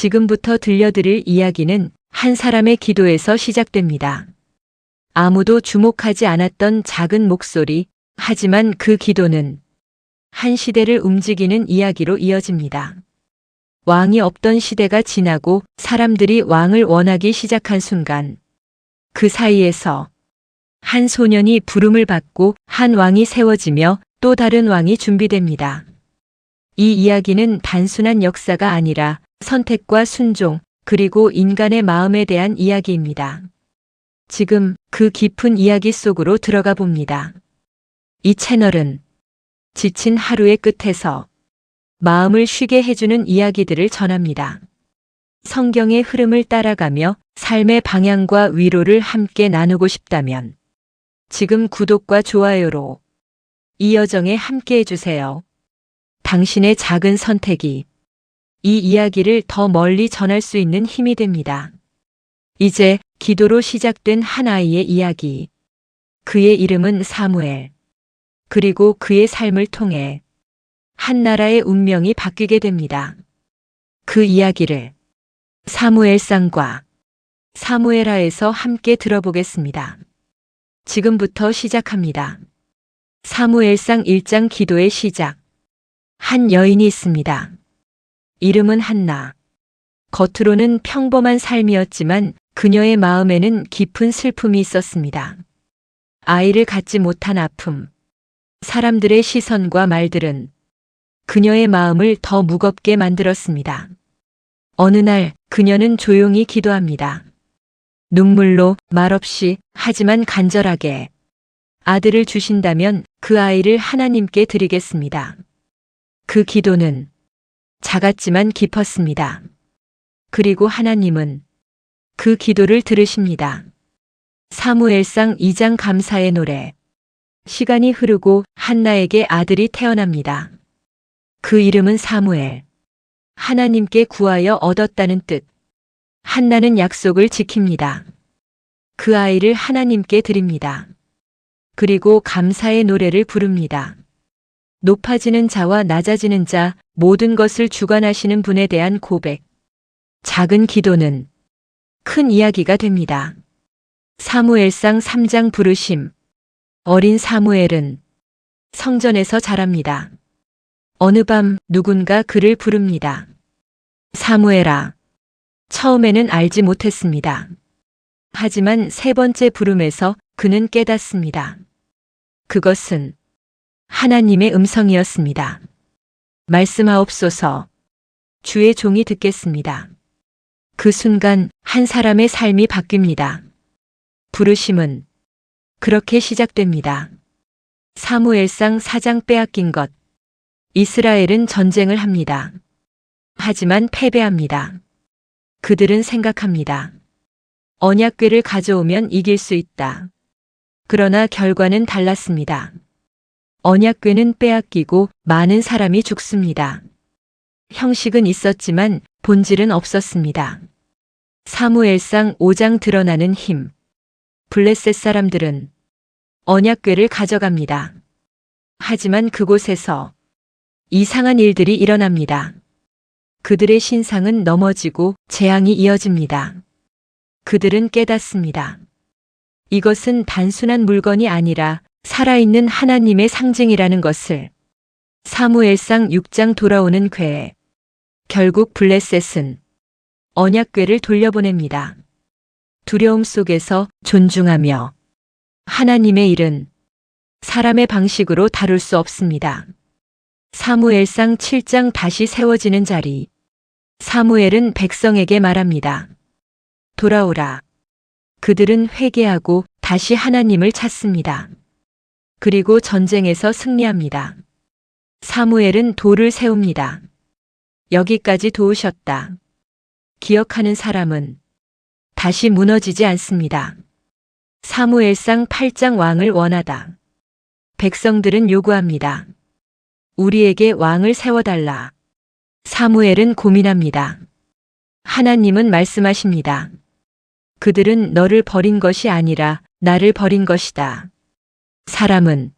지금부터 들려드릴 이야기는 한 사람의 기도에서 시작됩니다. 아무도 주목하지 않았던 작은 목소리, 하지만 그 기도는 한 시대를 움직이는 이야기로 이어집니다. 왕이 없던 시대가 지나고 사람들이 왕을 원하기 시작한 순간, 그 사이에서 한 소년이 부름을 받고 한 왕이 세워지며 또 다른 왕이 준비됩니다. 이 이야기는 단순한 역사가 아니라 선택과 순종, 그리고 인간의 마음에 대한 이야기입니다. 지금 그 깊은 이야기 속으로 들어가 봅니다. 이 채널은 지친 하루의 끝에서 마음을 쉬게 해주는 이야기들을 전합니다. 성경의 흐름을 따라가며 삶의 방향과 위로를 함께 나누고 싶다면 지금 구독과 좋아요로 이 여정에 함께 해주세요. 당신의 작은 선택이 이 이야기를 더 멀리 전할 수 있는 힘이 됩니다. 이제 기도로 시작된 한 아이의 이야기. 그의 이름은 사무엘. 그리고 그의 삶을 통해 한 나라의 운명이 바뀌게 됩니다. 그 이야기를 사무엘상과 사무엘하에서 함께 들어보겠습니다. 지금부터 시작합니다. 사무엘상 1장 기도의 시작. 한 여인이 있습니다. 이름은 한나. 겉으로는 평범한 삶이었지만 그녀의 마음에는 깊은 슬픔이 있었습니다. 아이를 갖지 못한 아픔, 사람들의 시선과 말들은 그녀의 마음을 더 무겁게 만들었습니다. 어느 날 그녀는 조용히 기도합니다. 눈물로 말없이 하지만 간절하게 아들을 주신다면 그 아이를 하나님께 드리겠습니다. 그 기도는 작았지만 깊었습니다. 그리고 하나님은 그 기도를 들으십니다. 사무엘상 2장 감사의 노래. 시간이 흐르고 한나에게 아들이 태어납니다. 그 이름은 사무엘. 하나님께 구하여 얻었다는 뜻. 한나는 약속을 지킵니다. 그 아이를 하나님께 드립니다. 그리고 감사의 노래를 부릅니다. 높아지는 자와 낮아지는 자, 모든 것을 주관하시는 분에 대한 고백. 작은 기도는 큰 이야기가 됩니다. 사무엘상 3장 부르심. 어린 사무엘은 성전에서 자랍니다. 어느 밤 누군가 그를 부릅니다. 사무엘아. 처음에는 알지 못했습니다. 하지만 세 번째 부름에서 그는 깨닫습니다. 그것은 하나님의 음성이었습니다. 말씀하옵소서. 주의 종이 듣겠습니다. 그 순간 한 사람의 삶이 바뀝니다. 부르심은 그렇게 시작됩니다. 사무엘상 4장 빼앗긴 것. 이스라엘은 전쟁을 합니다. 하지만 패배합니다. 그들은 생각합니다. 언약궤를 가져오면 이길 수 있다. 그러나 결과는 달랐습니다. 언약궤는 빼앗기고 많은 사람이 죽습니다. 형식은 있었지만 본질은 없었습니다. 사무엘상 5장 드러나는 힘. 블레셋 사람들은 언약궤를 가져갑니다. 하지만 그곳에서 이상한 일들이 일어납니다. 그들의 신상은 넘어지고 재앙이 이어집니다. 그들은 깨닫습니다. 이것은 단순한 물건이 아니라 살아있는 하나님의 상징이라는 것을. 사무엘상 6장 돌아오는 궤. 결국 블레셋은 언약궤를 돌려보냅니다. 두려움 속에서 존중하며 하나님의 일은 사람의 방식으로 다룰 수 없습니다. 사무엘상 7장 다시 세워지는 자리. 사무엘은 백성에게 말합니다. 돌아오라. 그들은 회개하고 다시 하나님을 찾습니다. 그리고 전쟁에서 승리합니다. 사무엘은 돌을 세웁니다. 여기까지 도우셨다. 기억하는 사람은 다시 무너지지 않습니다. 사무엘상 8장 왕을 원하다. 백성들은 요구합니다. 우리에게 왕을 세워달라. 사무엘은 고민합니다. 하나님은 말씀하십니다. 그들은 너를 버린 것이 아니라 나를 버린 것이다. 사람은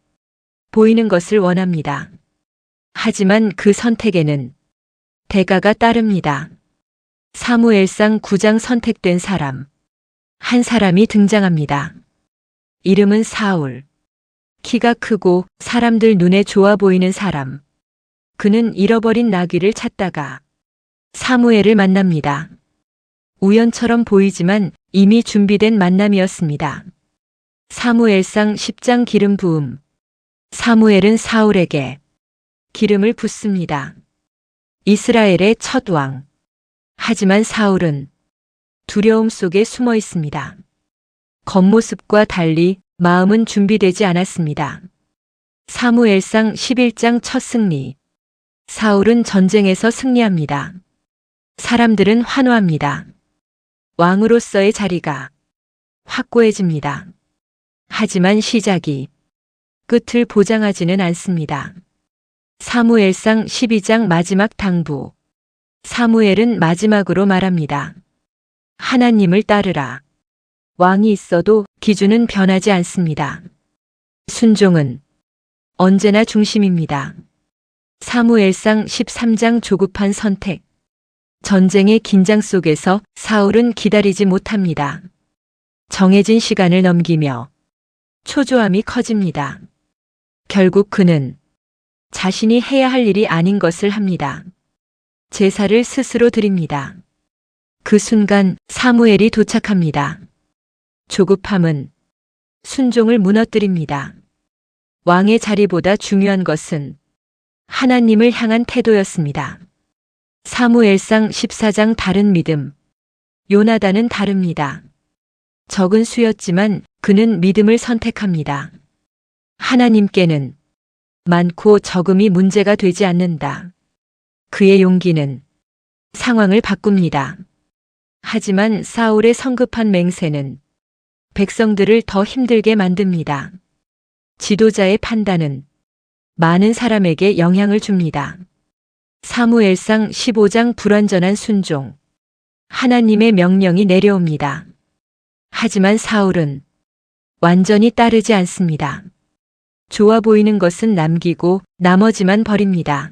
보이는 것을 원합니다. 하지만 그 선택에는 대가가 따릅니다. 사무엘상 9장 선택된 사람. 한 사람이 등장합니다. 이름은 사울. 키가 크고 사람들 눈에 좋아 보이는 사람. 그는 잃어버린 나귀를 찾다가 사무엘을 만납니다. 우연처럼 보이지만 이미 준비된 만남이었습니다. 사무엘상 10장 기름 부음. 사무엘은 사울에게 기름을 붓습니다. 이스라엘의 첫 왕. 하지만 사울은 두려움 속에 숨어 있습니다. 겉모습과 달리 마음은 준비되지 않았습니다. 사무엘상 11장 첫 승리. 사울은 전쟁에서 승리합니다. 사람들은 환호합니다. 왕으로서의 자리가 확고해집니다. 하지만 시작이 끝을 보장하지는 않습니다. 사무엘상 12장 마지막 당부. 사무엘은 마지막으로 말합니다. 하나님을 따르라. 왕이 있어도 기준은 변하지 않습니다. 순종은 언제나 중심입니다. 사무엘상 13장 조급한 선택. 전쟁의 긴장 속에서 사울은 기다리지 못합니다. 정해진 시간을 넘기며 초조함이 커집니다. 결국 그는 자신이 해야 할 일이 아닌 것을 합니다. 제사를 스스로 드립니다. 그 순간 사무엘이 도착합니다. 조급함은 순종을 무너뜨립니다. 왕의 자리보다 중요한 것은 하나님을 향한 태도였습니다. 사무엘상 14장 다른 믿음. 요나단은 다릅니다. 적은 수였지만 그는 믿음을 선택합니다. 하나님께는 많고 적음이 문제가 되지 않는다. 그의 용기는 상황을 바꿉니다. 하지만 사울의 성급한 맹세는 백성들을 더 힘들게 만듭니다. 지도자의 판단은 많은 사람에게 영향을 줍니다. 사무엘상 15장 불완전한 순종. 하나님의 명령이 내려옵니다. 하지만 사울은 완전히 따르지 않습니다. 좋아 보이는 것은 남기고 나머지만 버립니다.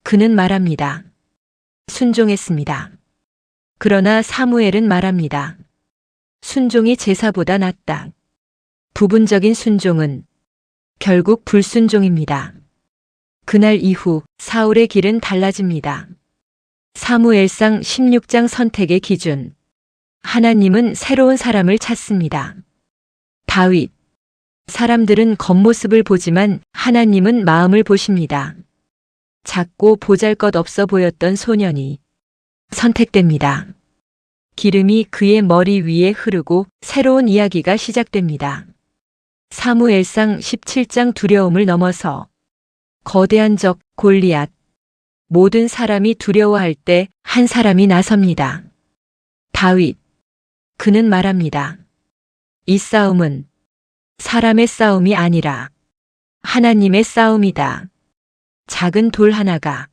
그는 말합니다. 순종했습니다. 그러나 사무엘은 말합니다. 순종이 제사보다 낫다. 부분적인 순종은 결국 불순종입니다. 그날 이후 사울의 길은 달라집니다. 사무엘상 16장 선택의 기준. 하나님은 새로운 사람을 찾습니다. 다윗. 사람들은 겉모습을 보지만 하나님은 마음을 보십니다. 작고 보잘것없어 보였던 소년이 선택됩니다. 기름이 그의 머리 위에 흐르고 새로운 이야기가 시작됩니다. 사무엘상 17장 두려움을 넘어서 거대한 적 골리앗. 모든 사람이 두려워할 때 한 사람이 나섭니다. 다윗. 그는 말합니다. 이 싸움은 사람의 싸움이 아니라 하나님의 싸움이다. 작은 돌 하나가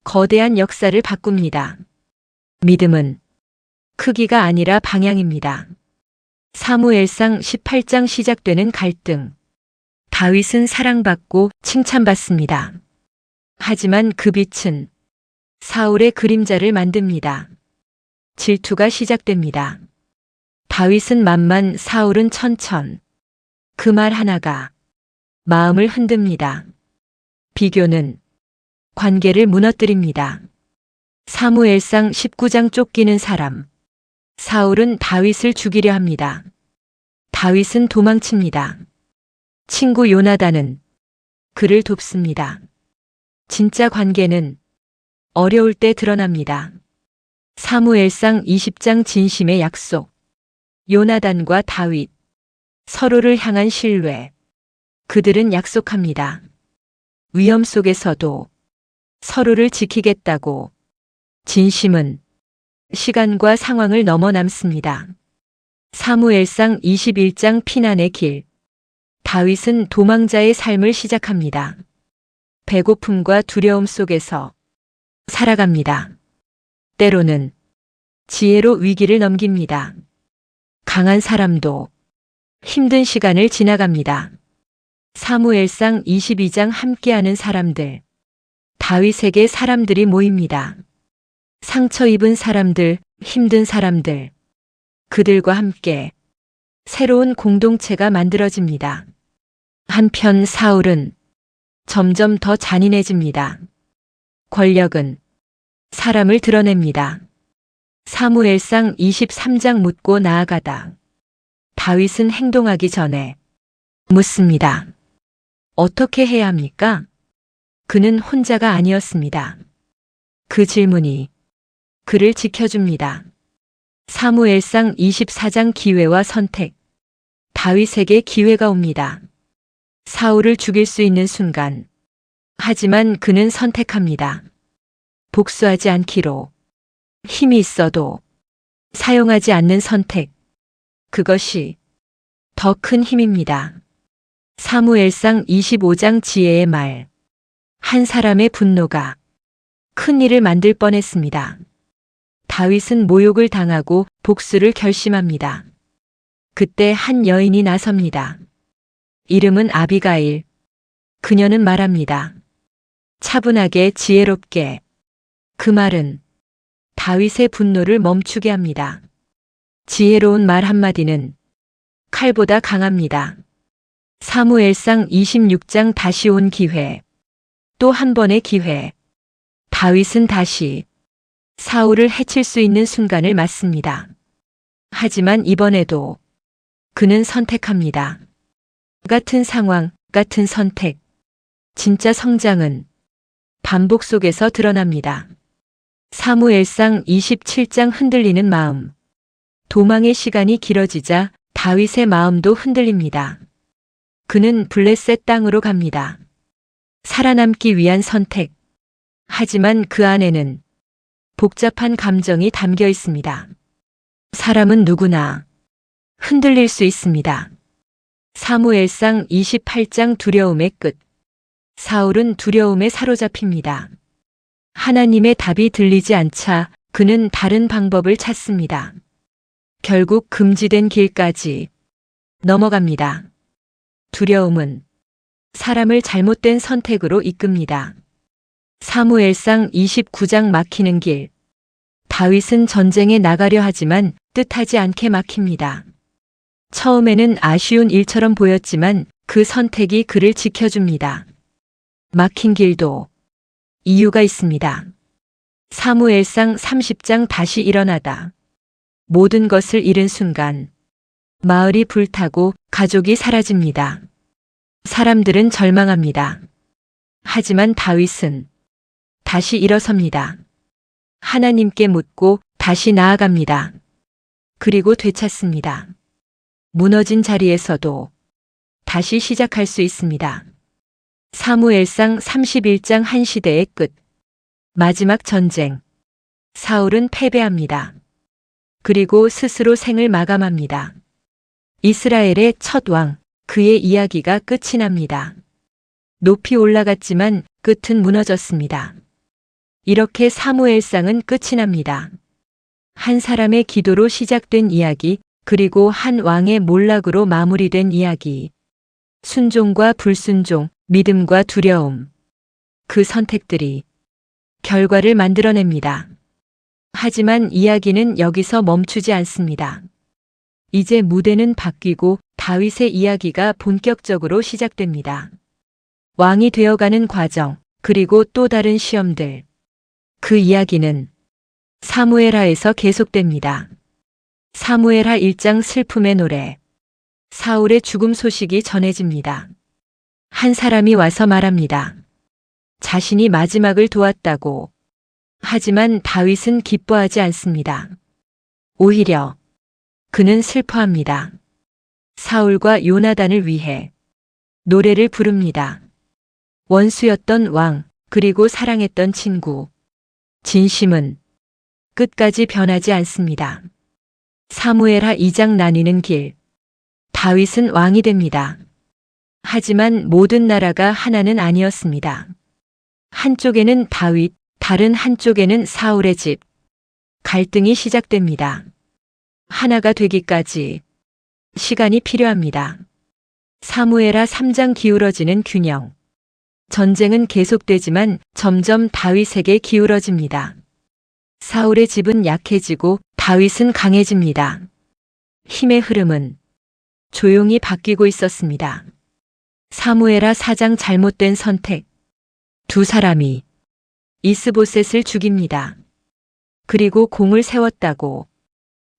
거대한 역사를 바꿉니다. 믿음은 크기가 아니라 방향입니다. 사무엘상 18장 시작되는 갈등. 다윗은 사랑받고 칭찬받습니다. 하지만 그 빛은 사울의 그림자를 만듭니다. 질투가 시작됩니다. 다윗은 만만, 사울은 천천. 그 말 하나가 마음을 흔듭니다. 비교는 관계를 무너뜨립니다. 사무엘상 19장 쫓기는 사람. 사울은 다윗을 죽이려 합니다. 다윗은 도망칩니다. 친구 요나단은 그를 돕습니다. 진짜 관계는 어려울 때 드러납니다. 사무엘상 20장 진심의 약속. 요나단과 다윗. 서로를 향한 신뢰. 그들은 약속합니다. 위험 속에서도 서로를 지키겠다고. 진심은 시간과 상황을 넘어 남습니다. 사무엘상 21장 피난의 길. 다윗은 도망자의 삶을 시작합니다. 배고픔과 두려움 속에서 살아갑니다. 때로는 지혜로 위기를 넘깁니다. 강한 사람도 힘든 시간을 지나갑니다. 사무엘상 22장 함께하는 사람들. 다윗에게 사람들이 모입니다. 상처 입은 사람들, 힘든 사람들, 그들과 함께 새로운 공동체가 만들어집니다. 한편 사울은 점점 더 잔인해집니다. 권력은 사람을 드러냅니다. 사무엘상 23장 묻고 나아가다. 다윗은 행동하기 전에 묻습니다. 어떻게 해야 합니까? 그는 혼자가 아니었습니다. 그 질문이 그를 지켜줍니다. 사무엘상 24장 기회와 선택. 다윗에게 기회가 옵니다. 사울을 죽일 수 있는 순간. 하지만 그는 선택합니다. 복수하지 않기로. 힘이 있어도 사용하지 않는 선택. 그것이 더 큰 힘입니다. 사무엘상 25장 지혜의 말. 한 사람의 분노가 큰 일을 만들 뻔했습니다. 다윗은 모욕을 당하고 복수를 결심합니다. 그때 한 여인이 나섭니다. 이름은 아비가일. 그녀는 말합니다. 차분하게 지혜롭게. 그 말은 다윗의 분노를 멈추게 합니다. 지혜로운 말 한마디는 칼보다 강합니다. 사무엘상 26장 다시 온 기회. 또 한 번의 기회. 다윗은 다시 사울을 해칠 수 있는 순간을 맞습니다. 하지만 이번에도 그는 선택합니다. 같은 상황, 같은 선택. 진짜 성장은 반복 속에서 드러납니다. 사무엘상 27장 흔들리는 마음. 도망의 시간이 길어지자 다윗의 마음도 흔들립니다. 그는 블레셋 땅으로 갑니다. 살아남기 위한 선택. 하지만 그 안에는 복잡한 감정이 담겨 있습니다. 사람은 누구나 흔들릴 수 있습니다. 사무엘상 28장 두려움의 끝. 사울은 두려움에 사로잡힙니다. 하나님의 답이 들리지 않자 그는 다른 방법을 찾습니다. 결국 금지된 길까지 넘어갑니다. 두려움은 사람을 잘못된 선택으로 이끕니다. 사무엘상 29장 막히는 길. 다윗은 전쟁에 나가려 하지만 뜻하지 않게 막힙니다. 처음에는 아쉬운 일처럼 보였지만 그 선택이 그를 지켜줍니다. 막힌 길도 이유가 있습니다. 사무엘상 30장 다시 일어나다. 모든 것을 잃은 순간 마을이 불타고 가족이 사라집니다. 사람들은 절망합니다. 하지만 다윗은 다시 일어섭니다. 하나님께 묻고 다시 나아갑니다. 그리고 되찾습니다. 무너진 자리에서도 다시 시작할 수 있습니다. 사무엘상 31장 한 시대의 끝. 마지막 전쟁. 사울은 패배합니다. 그리고 스스로 생을 마감합니다. 이스라엘의 첫 왕, 그의 이야기가 끝이 납니다. 높이 올라갔지만 끝은 무너졌습니다. 이렇게 사무엘상은 끝이 납니다. 한 사람의 기도로 시작된 이야기, 그리고 한 왕의 몰락으로 마무리된 이야기. 순종과 불순종, 믿음과 두려움. 그 선택들이 결과를 만들어냅니다. 하지만 이야기는 여기서 멈추지 않습니다. 이제 무대는 바뀌고 다윗의 이야기가 본격적으로 시작됩니다. 왕이 되어가는 과정, 그리고 또 다른 시험들. 그 이야기는 사무엘하에서 계속됩니다. 사무엘하 1장 슬픔의 노래. 사울의 죽음 소식이 전해집니다. 한 사람이 와서 말합니다. 자신이 마지막을 도왔다고. 하지만 다윗은 기뻐하지 않습니다. 오히려 그는 슬퍼합니다. 사울과 요나단을 위해 노래를 부릅니다. 원수였던 왕, 그리고 사랑했던 친구. 진심은 끝까지 변하지 않습니다. 사무엘하 2장 나뉘는 길. 다윗은 왕이 됩니다. 하지만 모든 나라가 하나는 아니었습니다. 한쪽에는 다윗, 다른 한쪽에는 사울의 집. 갈등이 시작됩니다. 하나가 되기까지 시간이 필요합니다. 사무엘하 3장 기울어지는 균형. 전쟁은 계속되지만 점점 다윗에게 기울어집니다. 사울의 집은 약해지고 다윗은 강해집니다. 힘의 흐름은 조용히 바뀌고 있었습니다. 사무엘하 4장 잘못된 선택. 두 사람이 이스보셋을 죽입니다. 그리고 공을 세웠다고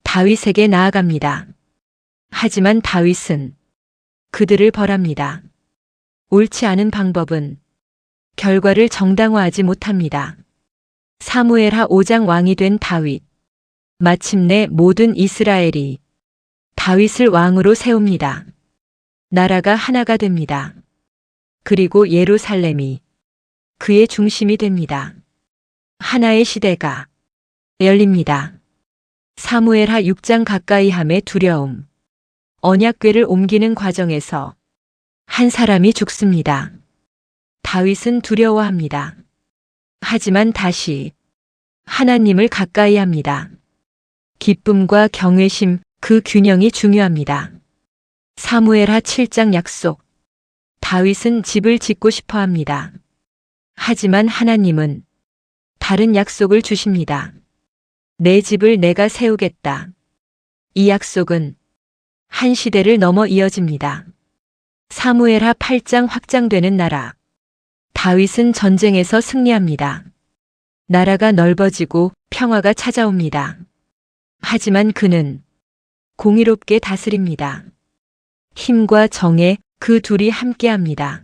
다윗에게 나아갑니다. 하지만 다윗은 그들을 벌합니다. 옳지 않은 방법은 결과를 정당화하지 못합니다. 사무엘하 5장 왕이 된 다윗. 마침내 모든 이스라엘이 다윗을 왕으로 세웁니다. 나라가 하나가 됩니다. 그리고 예루살렘이 그의 중심이 됩니다. 하나의 시대가 열립니다. 사무엘하 6장 가까이 함의 두려움. 언약궤를 옮기는 과정에서 한 사람이 죽습니다. 다윗은 두려워합니다. 하지만 다시 하나님을 가까이 합니다. 기쁨과 경외심, 그 균형이 중요합니다. 사무엘하 7장 약속. 다윗은 집을 짓고 싶어 합니다. 하지만 하나님은 다른 약속을 주십니다. 내 집을 내가 세우겠다. 이 약속은 한 시대를 넘어 이어집니다. 사무엘하 8장 확장되는 나라. 다윗은 전쟁에서 승리합니다. 나라가 넓어지고 평화가 찾아옵니다. 하지만 그는 공의롭게 다스립니다. 힘과 정의, 그 둘이 함께합니다.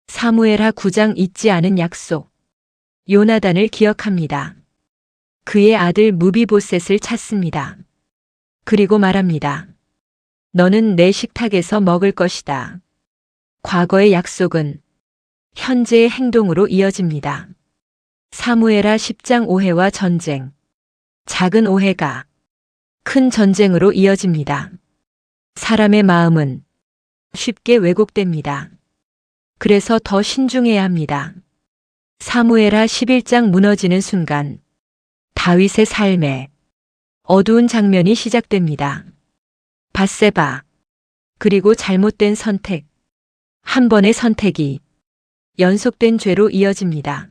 사무엘하 9장 잊지 않은 약속. 요나단을 기억합니다. 그의 아들 무비보셋을 찾습니다. 그리고 말합니다. 너는 내 식탁에서 먹을 것이다. 과거의 약속은 현재의 행동으로 이어집니다. 사무엘하 10장 오해와 전쟁. 작은 오해가 큰 전쟁으로 이어집니다. 사람의 마음은 쉽게 왜곡됩니다. 그래서 더 신중해야 합니다. 사무엘하 11장 무너지는 순간 다윗의 삶에 어두운 장면이 시작됩니다. 밧세바, 그리고 잘못된 선택. 한 번의 선택이 연속된 죄로 이어집니다.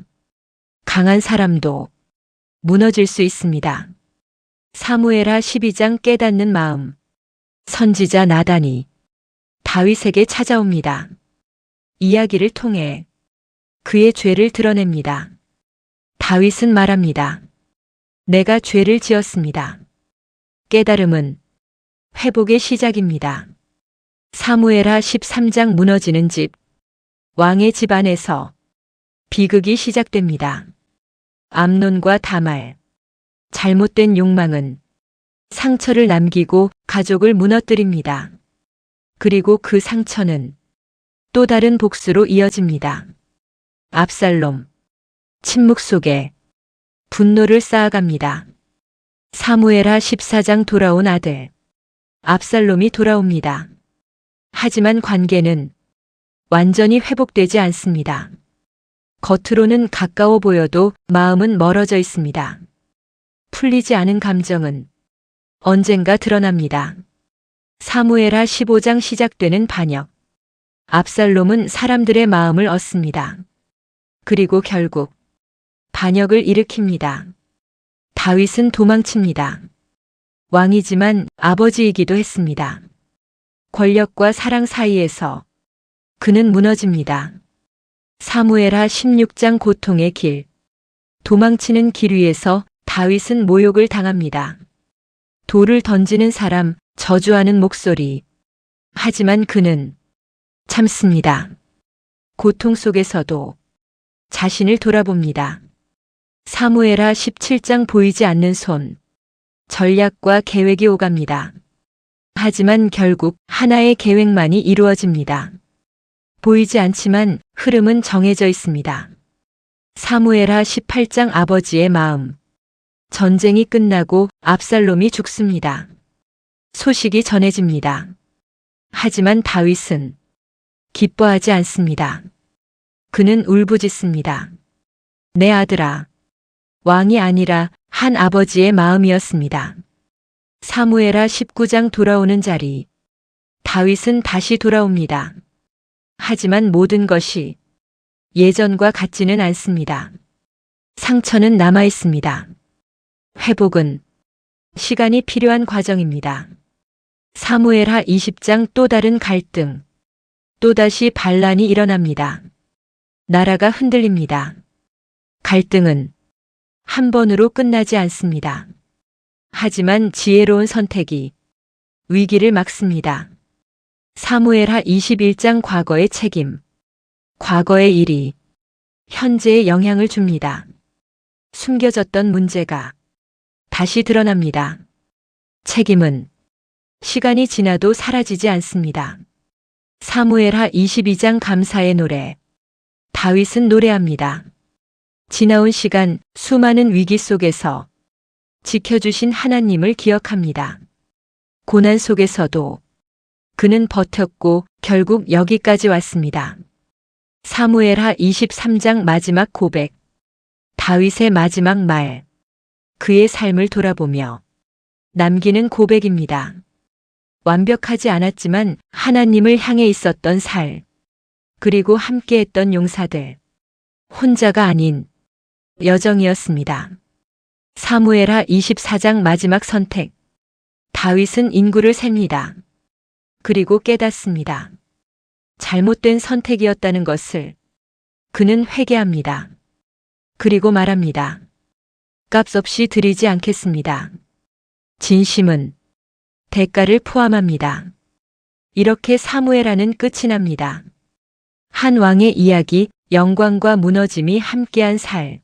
강한 사람도 무너질 수 있습니다. 사무엘하 12장 깨닫는 마음. 선지자 나단이 다윗에게 찾아옵니다. 이야기를 통해 그의 죄를 드러냅니다. 다윗은 말합니다. 내가 죄를 지었습니다. 깨달음은 회복의 시작입니다. 사무엘하 13장 무너지는 집. 왕의 집 안에서 비극이 시작됩니다. 암논과 다말. 잘못된 욕망은 상처를 남기고 가족을 무너뜨립니다. 그리고 그 상처는 또 다른 복수로 이어집니다. 압살롬. 침묵 속에 분노를 쌓아갑니다. 사무엘하 14장 돌아온 아들. 압살롬이 돌아옵니다. 하지만 관계는 완전히 회복되지 않습니다. 겉으로는 가까워 보여도 마음은 멀어져 있습니다. 풀리지 않은 감정은 언젠가 드러납니다. 사무엘하 15장 시작되는 반역. 압살롬은 사람들의 마음을 얻습니다. 그리고 결국 반역을 일으킵니다. 다윗은 도망칩니다. 왕이지만 아버지이기도 했습니다. 권력과 사랑 사이에서 그는 무너집니다. 사무엘하 16장 고통의 길. 도망치는 길 위에서 다윗은 모욕을 당합니다. 돌을 던지는 사람, 저주하는 목소리. 하지만 그는 참습니다. 고통 속에서도 자신을 돌아봅니다. 사무엘하 17장 보이지 않는 손. 전략과 계획이 오갑니다. 하지만 결국 하나의 계획만이 이루어집니다. 보이지 않지만 흐름은 정해져 있습니다. 사무엘하 18장 아버지의 마음. 전쟁이 끝나고 압살롬이 죽습니다. 소식이 전해집니다. 하지만 다윗은 기뻐하지 않습니다. 그는 울부짖습니다. 내 아들아, 왕이 아니라 한 아버지의 마음이었습니다. 사무엘하 19장 돌아오는 자리. 다윗은 다시 돌아옵니다. 하지만 모든 것이 예전과 같지는 않습니다. 상처는 남아 있습니다. 회복은 시간이 필요한 과정입니다. 사무엘하 20장 또 다른 갈등. 또다시 반란이 일어납니다. 나라가 흔들립니다. 갈등은 한 번으로 끝나지 않습니다. 하지만 지혜로운 선택이 위기를 막습니다. 사무엘하 21장 과거의 책임. 과거의 일이 현재에 영향을 줍니다. 숨겨졌던 문제가 다시 드러납니다. 책임은 시간이 지나도 사라지지 않습니다. 사무엘하 22장 감사의 노래. 다윗은 노래합니다. 지나온 시간, 수많은 위기 속에서 지켜주신 하나님을 기억합니다. 고난 속에서도 그는 버텼고 결국 여기까지 왔습니다. 사무엘하 23장 마지막 고백. 다윗의 마지막 말. 그의 삶을 돌아보며 남기는 고백입니다. 완벽하지 않았지만 하나님을 향해 있었던 살. 그리고 함께했던 용사들. 혼자가 아닌 여정이었습니다. 사무엘하 24장 마지막 선택. 다윗은 인구를 셉니다. 그리고 깨닫습니다. 잘못된 선택이었다는 것을 그는 회개합니다. 그리고 말합니다. 값없이 드리지 않겠습니다. 진심은 대가를 포함합니다. 이렇게 사무엘하는 끝이 납니다. 한 왕의 이야기, 영광과 무너짐이 함께한 살.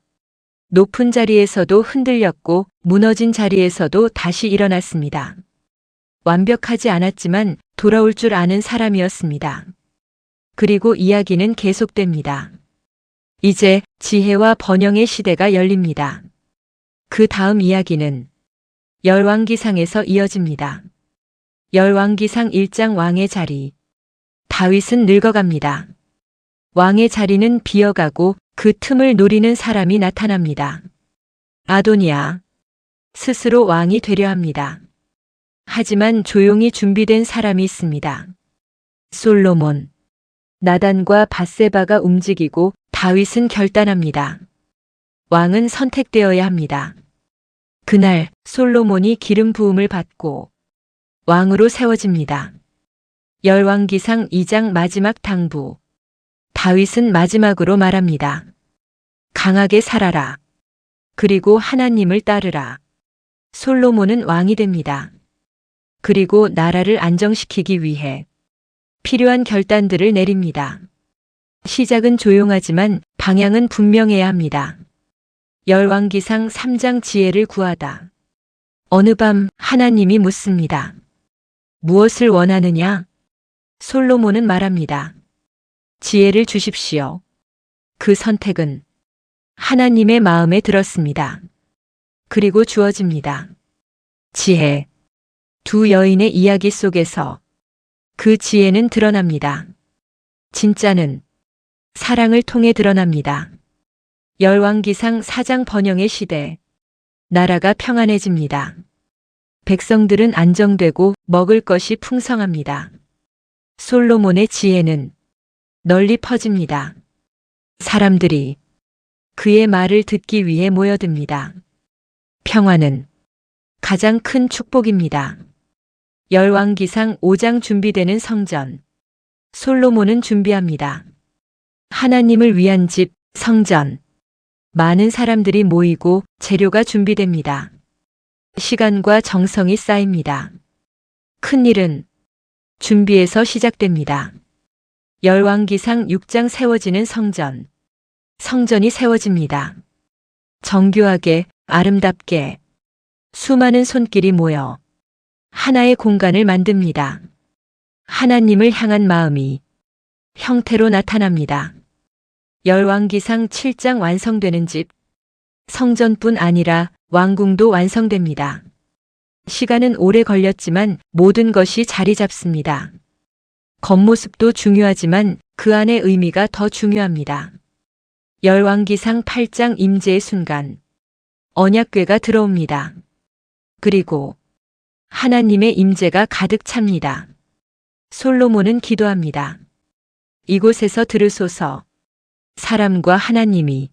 높은 자리에서도 흔들렸고 무너진 자리에서도 다시 일어났습니다. 완벽하지 않았지만 돌아올 줄 아는 사람이었습니다. 그리고 이야기는 계속됩니다. 이제 지혜와 번영의 시대가 열립니다. 그 다음 이야기는 열왕기상에서 이어집니다. 열왕기상 1장 왕의 자리. 다윗은 늙어갑니다. 왕의 자리는 비어가고 그 틈을 노리는 사람이 나타납니다. 아도니아. 스스로 왕이 되려 합니다. 하지만 조용히 준비된 사람이 있습니다. 솔로몬. 나단과 밧세바가 움직이고 다윗은 결단합니다. 왕은 선택되어야 합니다. 그날 솔로몬이 기름 부음을 받고 왕으로 세워집니다. 열왕기상 2장 마지막 당부. 다윗은 마지막으로 말합니다. 강하게 살아라. 그리고 하나님을 따르라. 솔로몬은 왕이 됩니다. 그리고 나라를 안정시키기 위해 필요한 결단들을 내립니다. 시작은 조용하지만 방향은 분명해야 합니다. 열왕기상 3장 지혜를 구하다. 어느 밤 하나님이 묻습니다. 무엇을 원하느냐? 솔로몬은 말합니다. 지혜를 주십시오. 그 선택은 하나님의 마음에 들었습니다. 그리고 주어집니다. 지혜. 두 여인의 이야기 속에서 그 지혜는 드러납니다. 진짜는 사랑을 통해 드러납니다. 열왕기상 4장 번영의 시대. 나라가 평안해집니다. 백성들은 안정되고 먹을 것이 풍성합니다. 솔로몬의 지혜는 널리 퍼집니다. 사람들이 그의 말을 듣기 위해 모여듭니다. 평화는 가장 큰 축복입니다. 열왕기상 5장 준비되는 성전. 솔로몬은 준비합니다. 하나님을 위한 집, 성전. 많은 사람들이 모이고 재료가 준비됩니다. 시간과 정성이 쌓입니다. 큰 일은 준비에서 시작됩니다. 열왕기상 6장 세워지는 성전. 성전이 세워집니다. 정교하게, 아름답게 수많은 손길이 모여 하나의 공간을 만듭니다. 하나님을 향한 마음이 형태로 나타납니다. 열왕기상 7장 완성되는 집. 성전뿐 아니라 왕궁도 완성됩니다. 시간은 오래 걸렸지만 모든 것이 자리 잡습니다. 겉모습도 중요하지만 그 안의 의미가 더 중요합니다. 열왕기상 8장 임재의 순간. 언약궤가 들어옵니다. 그리고 하나님의 임재가 가득 찹니다. 솔로몬은 기도합니다. 이곳에서 들으소서. 사람과 하나님이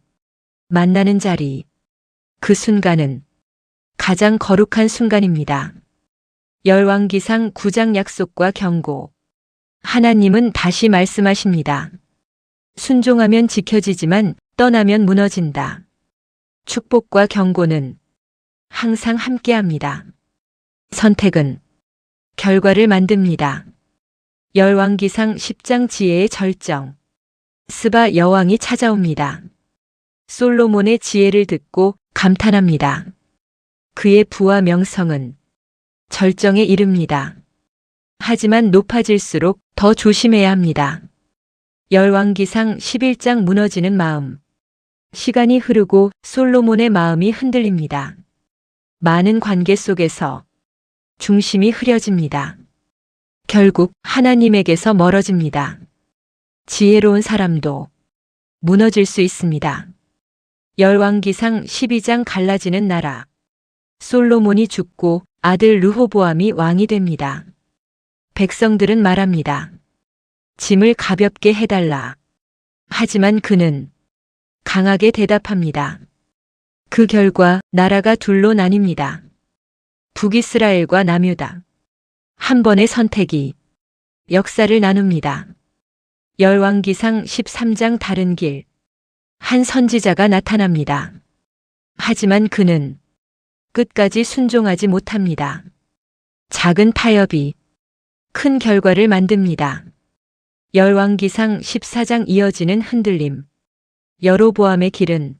만나는 자리. 그 순간은 가장 거룩한 순간입니다. 열왕기상 9장 약속과 경고. 하나님은 다시 말씀하십니다. 순종하면 지켜지지만 떠나면 무너진다. 축복과 경고는 항상 함께합니다. 선택은 결과를 만듭니다. 열왕기상 10장 지혜의 절정. 스바 여왕이 찾아옵니다. 솔로몬의 지혜를 듣고 감탄합니다. 그의 부와 명성은 절정에 이릅니다. 하지만 높아질수록 더 조심해야 합니다. 열왕기상 11장 무너지는 마음. 시간이 흐르고 솔로몬의 마음이 흔들립니다. 많은 관계 속에서 중심이 흐려집니다. 결국 하나님에게서 멀어집니다. 지혜로운 사람도 무너질 수 있습니다. 열왕기상 12장 갈라지는 나라. 솔로몬이 죽고 아들 르호보암이 왕이 됩니다. 백성들은 말합니다. 짐을 가볍게 해달라. 하지만 그는 강하게 대답합니다. 그 결과 나라가 둘로 나뉩니다. 북이스라엘과 남유다. 한 번의 선택이 역사를 나눕니다. 열왕기상 13장 다른 길. 한 선지자가 나타납니다. 하지만 그는 끝까지 순종하지 못합니다. 작은 타협이 큰 결과를 만듭니다. 열왕기상 14장 이어지는 흔들림. 여로보암의 길은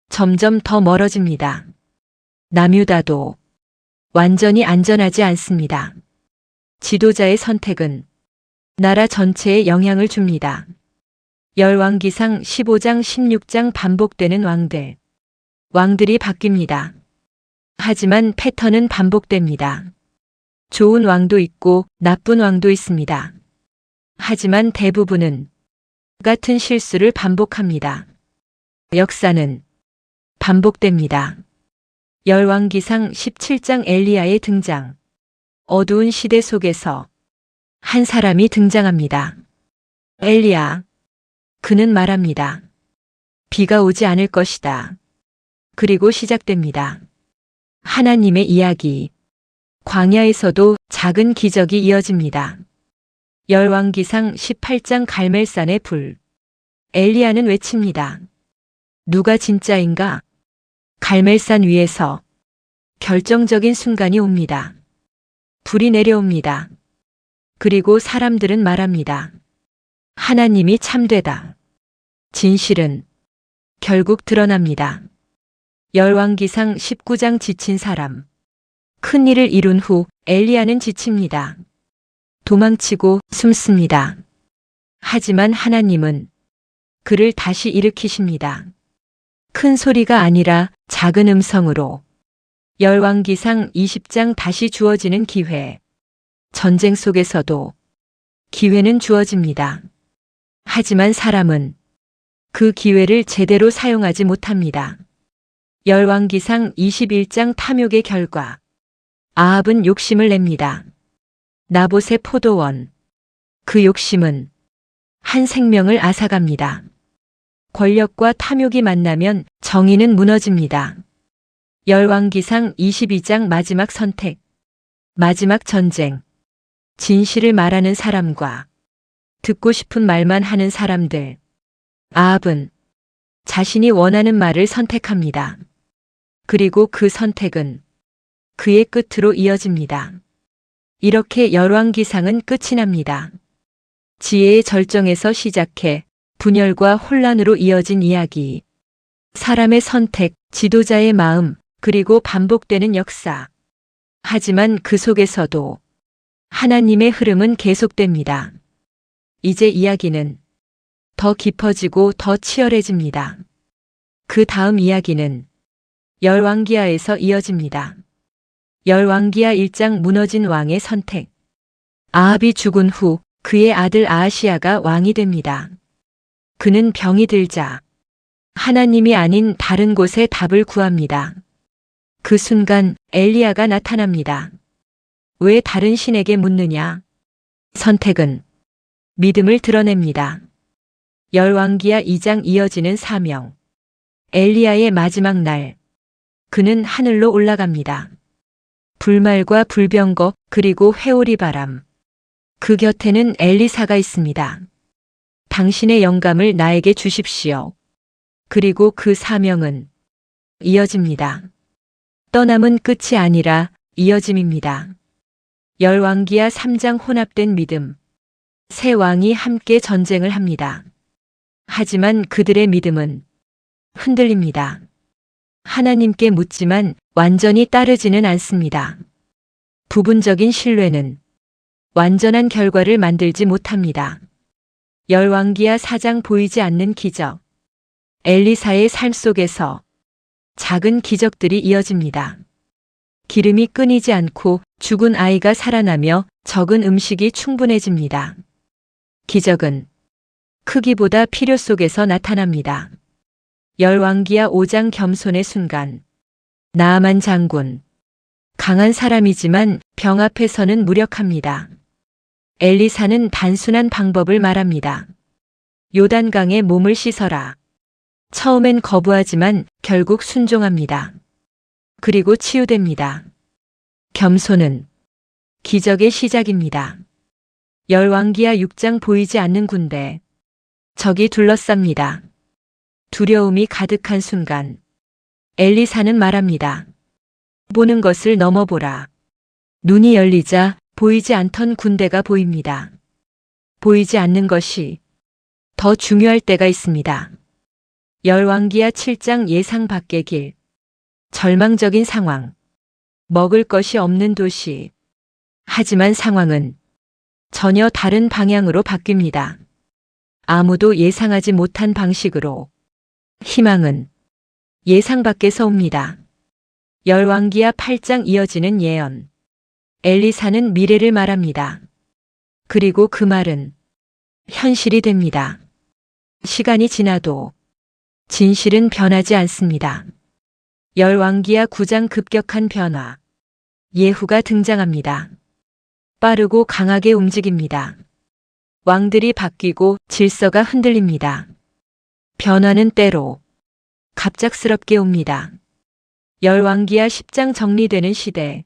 점점 더 멀어집니다. 남유다도 완전히 안전하지 않습니다. 지도자의 선택은 나라 전체에 영향을 줍니다. 열왕기상 15장 16장 반복되는 왕들. 왕들이 바뀝니다. 하지만 패턴은 반복됩니다. 좋은 왕도 있고 나쁜 왕도 있습니다. 하지만 대부분은 같은 실수를 반복합니다. 역사는 반복됩니다. 열왕기상 17장 엘리야의 등장. 어두운 시대 속에서 한 사람이 등장합니다. 엘리야. 그는 말합니다. 비가 오지 않을 것이다. 그리고 시작됩니다. 하나님의 이야기. 광야에서도 작은 기적이 이어집니다. 열왕기상 18장 갈멜산의 불. 엘리야는 외칩니다. 누가 진짜인가? 갈멜산 위에서 결정적인 순간이 옵니다. 불이 내려옵니다. 그리고 사람들은 말합니다. 하나님이 참되다. 진실은 결국 드러납니다. 열왕기상 19장 지친 사람. 큰 일을 이룬 후 엘리야는 지칩니다. 도망치고 숨습니다. 하지만 하나님은 그를 다시 일으키십니다. 큰 소리가 아니라 작은 음성으로. 열왕기상 20장 다시 주어지는 기회. 전쟁 속에서도 기회는 주어집니다. 하지만 사람은 그 기회를 제대로 사용하지 못합니다. 열왕기상 21장 탐욕의 결과. 아합은 욕심을 냅니다. 나봇의 포도원. 그 욕심은 한 생명을 앗아갑니다. 권력과 탐욕이 만나면 정의는 무너집니다. 열왕기상 22장 마지막 선택. 마지막 전쟁. 진실을 말하는 사람과 듣고 싶은 말만 하는 사람들. 아합은 자신이 원하는 말을 선택합니다. 그리고 그 선택은 그의 끝으로 이어집니다. 이렇게 열왕기상은 끝이 납니다. 지혜의 절정에서 시작해 분열과 혼란으로 이어진 이야기. 사람의 선택, 지도자의 마음, 그리고 반복되는 역사. 하지만 그 속에서도 하나님의 흐름은 계속됩니다. 이제 이야기는 더 깊어지고 더 치열해집니다. 그 다음 이야기는 열왕기하에서 이어집니다. 열왕기하 1장 무너진 왕의 선택. 아합이 죽은 후 그의 아들 아하시야가 왕이 됩니다. 그는 병이 들자 하나님이 아닌 다른 곳에 답을 구합니다. 그 순간 엘리야가 나타납니다. 왜 다른 신에게 묻느냐? 선택은 믿음을 드러냅니다. 열왕기하 2장 이어지는 사명. 엘리야의 마지막 날. 그는 하늘로 올라갑니다. 불말과 불병거 그리고 회오리 바람. 그 곁에는 엘리사가 있습니다. 당신의 영감을 나에게 주십시오. 그리고 그 사명은 이어집니다. 떠남은 끝이 아니라 이어짐입니다. 열왕기하 3장 혼합된 믿음. 세 왕이 함께 전쟁을 합니다. 하지만 그들의 믿음은 흔들립니다. 하나님께 묻지만 완전히 따르지는 않습니다. 부분적인 신뢰는 완전한 결과를 만들지 못합니다. 열왕기하 4장 보이지 않는 기적. 엘리사의 삶 속에서 작은 기적들이 이어집니다. 기름이 끊이지 않고 죽은 아이가 살아나며 적은 음식이 충분해집니다. 기적은 크기보다 필요 속에서 나타납니다. 열왕기하 5장 겸손의 순간. 나아만 장군. 강한 사람이지만 병 앞에서는 무력합니다. 엘리사는 단순한 방법을 말합니다. 요단강에 몸을 씻어라. 처음엔 거부하지만 결국 순종합니다. 그리고 치유됩니다. 겸손은 기적의 시작입니다. 열왕기하 6장 보이지 않는 군대. 적이 둘러쌉니다. 두려움이 가득한 순간 엘리사는 말합니다. 보는 것을 넘어보라. 눈이 열리자 보이지 않던 군대가 보입니다. 보이지 않는 것이 더 중요할 때가 있습니다. 열왕기하 7장 예상 밖의 길. 절망적인 상황. 먹을 것이 없는 도시. 하지만 상황은 전혀 다른 방향으로 바뀝니다. 아무도 예상하지 못한 방식으로. 희망은 예상 밖에서 옵니다. 열왕기하 8장 이어지는 예언. 엘리사는 미래를 말합니다. 그리고 그 말은 현실이 됩니다. 시간이 지나도 진실은 변하지 않습니다. 열왕기하 9장 급격한 변화. 예후가 등장합니다. 빠르고 강하게 움직입니다. 왕들이 바뀌고 질서가 흔들립니다. 변화는 때로 갑작스럽게 옵니다. 열왕기하 10장 정리되는 시대.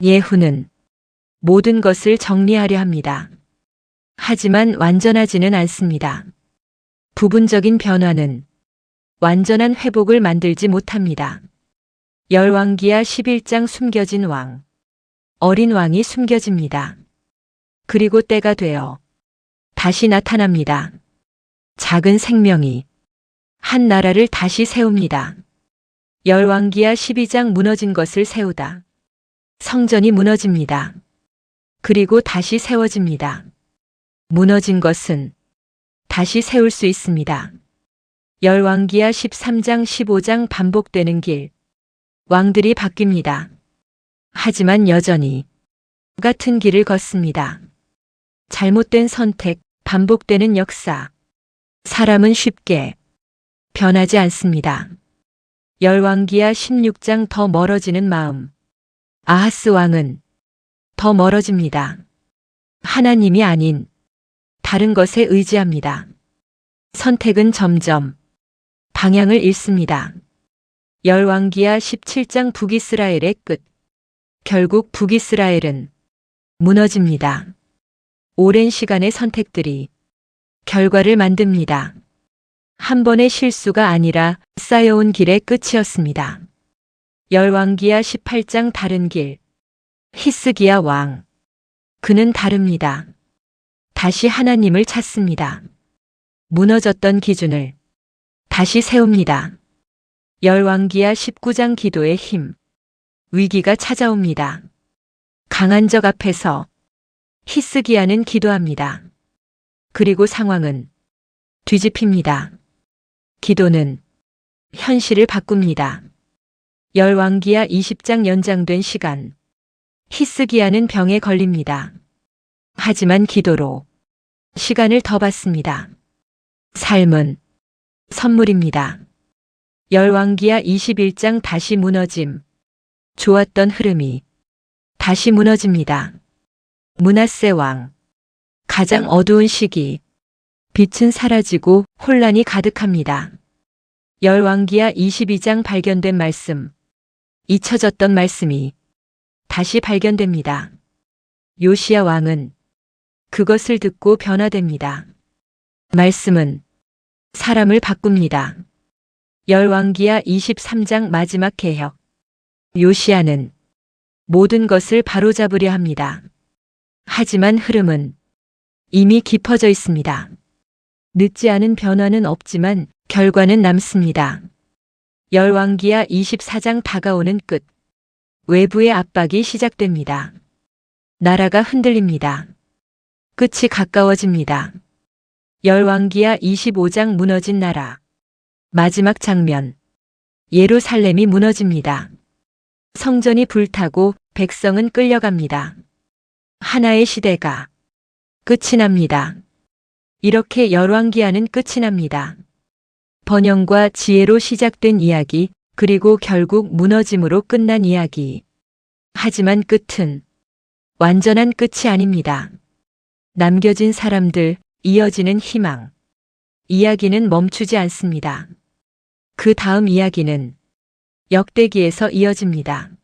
예후는 모든 것을 정리하려 합니다. 하지만 완전하지는 않습니다. 부분적인 변화는 완전한 회복을 만들지 못합니다. 열왕기하 11장 숨겨진 왕. 어린 왕이 숨겨집니다. 그리고 때가 되어 다시 나타납니다. 작은 생명이 한 나라를 다시 세웁니다. 열왕기하 12장 무너진 것을 세우다. 성전이 무너집니다. 그리고 다시 세워집니다. 무너진 것은 다시 세울 수 있습니다. 열왕기하 13장 15장 반복되는 길. 왕들이 바뀝니다. 하지만 여전히 같은 길을 걷습니다. 잘못된 선택, 반복되는 역사. 사람은 쉽게 변하지 않습니다. 열왕기하 16장 더 멀어지는 마음. 아하스 왕은 더 멀어집니다. 하나님이 아닌 다른 것에 의지합니다. 선택은 점점 방향을 잃습니다. 열왕기하 17장 북이스라엘의 끝. 결국 북이스라엘은 무너집니다. 오랜 시간의 선택들이 결과를 만듭니다. 한 번의 실수가 아니라 쌓여온 길의 끝이었습니다. 열왕기하 18장 다른 길. 히스기야 왕. 그는 다릅니다. 다시 하나님을 찾습니다. 무너졌던 기준을 다시 세웁니다. 열왕기하 19장 기도의 힘. 위기가 찾아옵니다. 강한 적 앞에서 히스기야는 기도합니다. 그리고 상황은 뒤집힙니다. 기도는 현실을 바꿉니다. 열왕기하 20장 연장된 시간. 히스기야는 병에 걸립니다. 하지만 기도로 시간을 더 받습니다. 삶은 선물입니다. 열왕기하 21장 다시 무너짐. 좋았던 흐름이 다시 무너집니다. 므낫세 왕. 가장 어두운 시기. 빛은 사라지고 혼란이 가득합니다. 열왕기하 22장 발견된 말씀. 잊혀졌던 말씀이 다시 발견됩니다. 요시야 왕은 그것을 듣고 변화됩니다. 말씀은 사람을 바꿉니다. 열왕기하 23장 마지막 개혁. 요시야는 모든 것을 바로잡으려 합니다. 하지만 흐름은 이미 깊어져 있습니다. 늦지 않은 변화는 없지만 결과는 남습니다. 열왕기하 24장 다가오는 끝. 외부의 압박이 시작됩니다. 나라가 흔들립니다. 끝이 가까워집니다. 열왕기하 25장 무너진 나라. 마지막 장면. 예루살렘이 무너집니다. 성전이 불타고 백성은 끌려갑니다. 하나의 시대가 끝이 납니다. 이렇게 열왕기하는 끝이 납니다. 번영과 지혜로 시작된 이야기, 그리고 결국 무너짐으로 끝난 이야기. 하지만 끝은 완전한 끝이 아닙니다. 남겨진 사람들, 이어지는 희망. 이야기는 멈추지 않습니다. 그 다음 이야기는 역대기에서 이어집니다.